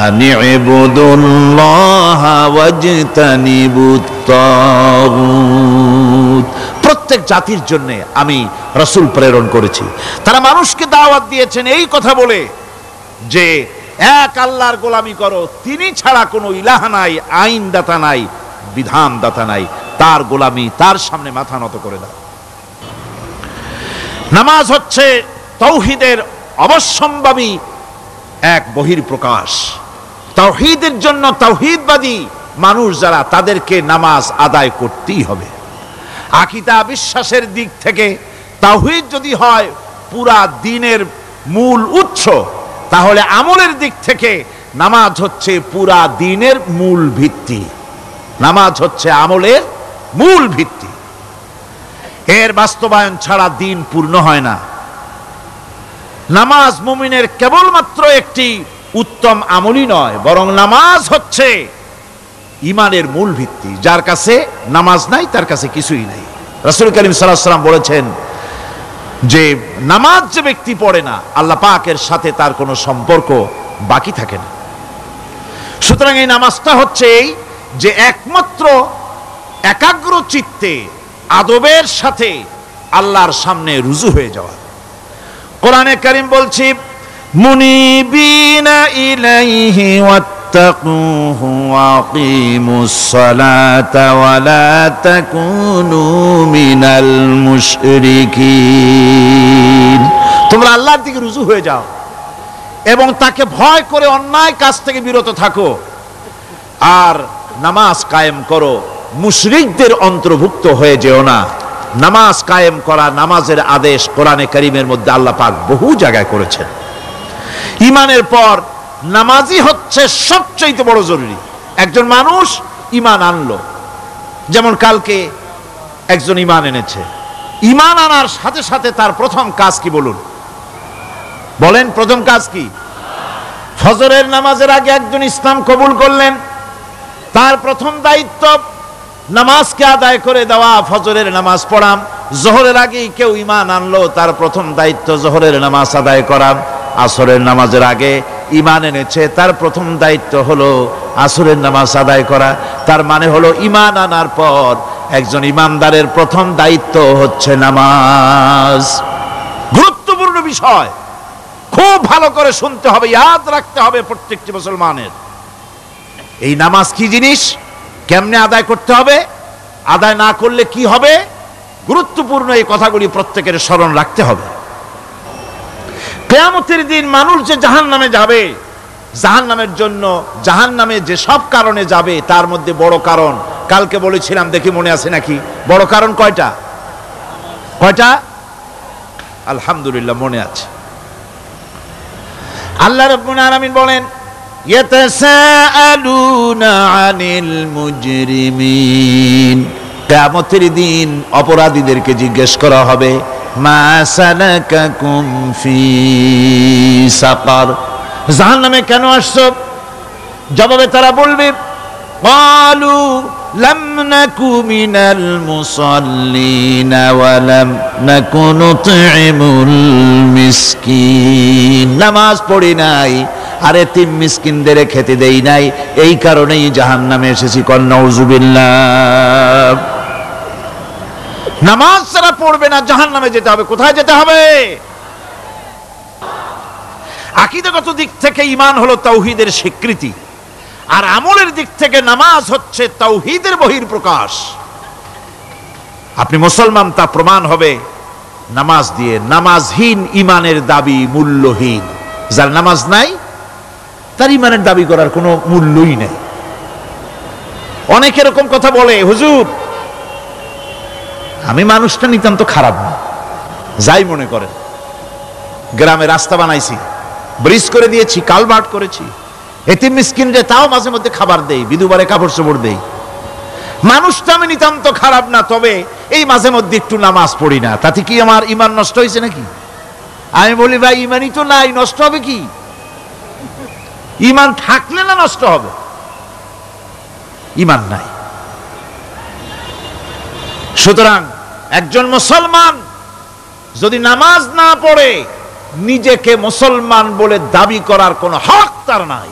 আনি'বুদুল্লাহা ওয়াজতানিবুত তাগুত। প্রত্যেক জাতির জন্য আমি রাসূল প্রেরণ করেছি, তারা মানুষকে দাওয়াত দিয়েছেন এই কথা বলে যে এক আল্লাহর গোলামি করো, তিনি ছাড়া কোনো ইলাহ নাই, আইনদাতা নাই, বিধানদাতা নাই, তার গোলামি, তার সামনে মাথা নত করে দাও। নামাজ হচ্ছে তাওহীদের অবশ্যম্ভাবী এক বহির্প্রকাশ। তাওহীদের জন্য তাওহীদবাদী মানুষ যারা, তাদেরকে নামাজ আদায় করতেই হবে। আকীদা বিশ্বাসের দিক থেকে তাওহীদ যদি হয় পুরা দ্বীনের মূল উৎস, তাহলে আমলের দিক থেকে নামাজ হচ্ছে পুরা দ্বীনের মূল ভিত্তি। নামাজ হচ্ছে আমলের মূল ভিত্তি, এর বাস্তবায়ন ছাড়া দ্বীন পূর্ণ হয় না। নামাজ মুমিনের কেবলমাত্র একটি উত্তম আমলই নয়, বরং নামাজ হচ্ছে ঈমানের মূল ভিত্তি। যার কাছে নামাজ নাই তার কাছে কিছুই নাই। রাসূল করিম সাল্লাল্লাহু আলাইহি ওয়াসাল্লাম বলেছেন যে নামাজ যে ব্যক্তি পড়ে না, আল্লাহ পাকের সাথে তার কোনো সম্পর্ক বাকি থাকে না। সুতরাং এই নামাজটা হচ্ছে এই যে একমাত্র একাগ্র চিত্তে আদবের সাথে আল্লাহর সামনে রুজু হয়ে যাওয়া। কোরআনে কারীম বলছি, মুনিবিনা ইলাইহি ওয়াত্তাকুহু ওয়াকিমুস সালাতা ওয়া লা তাকুনু মিনাল মুশরিকিন। তোমরা আল্লাহর দিকে রুজু হয়ে যাও এবং তাকে ভয় করে অন্যায় কাজ থেকে বিরত থাকো, আর নামাজ কায়েম করো, মুশরিকদের অন্তর্ভুক্ত হয়ে যেও না। নামাজ কায়েম করা, নামাজের আদেশ কোরআনে কারীমের মধ্যে আল্লাহ পাক বহু জায়গায় করেছেন। ঈমানের পর নামাজই হচ্ছে সবচেয়ে বড় জরুরি। একজন মানুষ ঈমান আনলো, যেমন কালকে একজন ঈমান এনেছে, ঈমান আনার সাথে সাথে তার প্রথম কাজ কি বলুন? বলেন প্রথম কাজ কি? ফজরের নামাজের আগে একজন ইসলাম কবুল করলেন, তার প্রথম দায়িত্ব নামাজকে আদায় করে দেওয়া, ফজরের নামাজ পড়াম। জোহরের আগেই কেউ ঈমান আনলো, তার প্রথম দায়িত্ব জোহরের নামাজ আদায় করা। আসরের নামাজের আগে ঈমান এনেছে, তার প্রথম দায়িত্ব হলো আসরের নামাজ আদায় করা। তার মানে হলো ঈমান আনার পর একজন ঈমানদারের প্রথম দায়িত্ব হচ্ছে নামাজ। গুরুত্বপূর্ণ বিষয়, খুব ভালো করে শুনতে হবে, ইয়াদ রাখতে হবে প্রত্যেকটি মুসলমানের। এই নামাজ কি জিনিস, কেমনে আদায় করতে হবে, আদায় না করলে কি হবে, গুরুত্বপূর্ণ এই কথাগুলি প্রত্যেকের স্মরণ রাখতে হবে। কিয়ামতের দিন মানুষ যে জাহান্নামে যাবে, জাহান্নামের জন্য, জাহান্নামে যে সব কারণে যাবে তার মধ্যে বড় কারণ কালকে বলেছিলাম, দেখি মনে আছে নাকি? বড় কারণ কয়টা? কয়টা? আলহামদুলিল্লাহ মনে আছে। আল্লাহ রাব্বুল আলামিন বলেন, ইয়াতাসাআলুনা আনিল মুজরিমিন। কিয়ামতের দিন অপরাধীদেরকে জিজ্ঞেস করা হবে, মা সালাকাকুম ফি সাকার, জাহান্নামে কেন আসছো? জবাবে তারা বলবে, ক্বালু লাম নাকু মিনাল মুসাল্লিনা ওয়া লাম নাকু নুতঈমুল মিসকিন। নামাজ পড়ি নাই আর এতিম মিসকিনদের খেতে দেই নাই, এই কারণেই জাহান্নামে এসেছি। কল নাউযুবিল্লাহ। নামাজ যারা পড়বে না জাহান্নামে যেতে হবে। কোথায় যেতে হবে? আকীদাগত দিক থেকে ঈমান হলো তাওহীদের স্বীকৃতি, আর আমলের দিক থেকে নামাজ হচ্ছে তাওহীদের বহির্প্রকাশ। আপনি মুসলমান তা প্রমাণ হবে নামাজ দিয়ে। নামাজহীন ঈমানের দাবি মূল্যহীন। যার নামাজ নাই তার ঈমানের দাবি করার কোনো মূল্যই নেই। অনেক এরকম কথা বলে, হুজুর আমি মানুষটা নিতান্ত খারাপ না, যাই মনে করেন, গ্রামে রাস্তা বানাইছি, ব্রিজ করে দিয়েছি, কালভার্ট করেছি, এতিম মিসকিনরে তাও মাঝে মধ্যে খাবার দেই, বিধবারে কাপড় চোপড় দেই, মানুষটা আমি নিতান্ত খারাপ না, তবে এই মাঝে মধ্যে একটু নামাজ পড়ি না, তাতে কি আমার ঈমান নষ্ট হয়েছে নাকি? আমি বলি, ভাই ঈমানই তো নাই, নষ্ট হবে কি? ঈমান থাকলে না নষ্ট হবে? ঈমান নাই। সুতরাং একজন মুসলমান যদি নামাজ না পড়ে নিজেকে মুসলমান বলে দাবি করার কোনো হক তার নাই।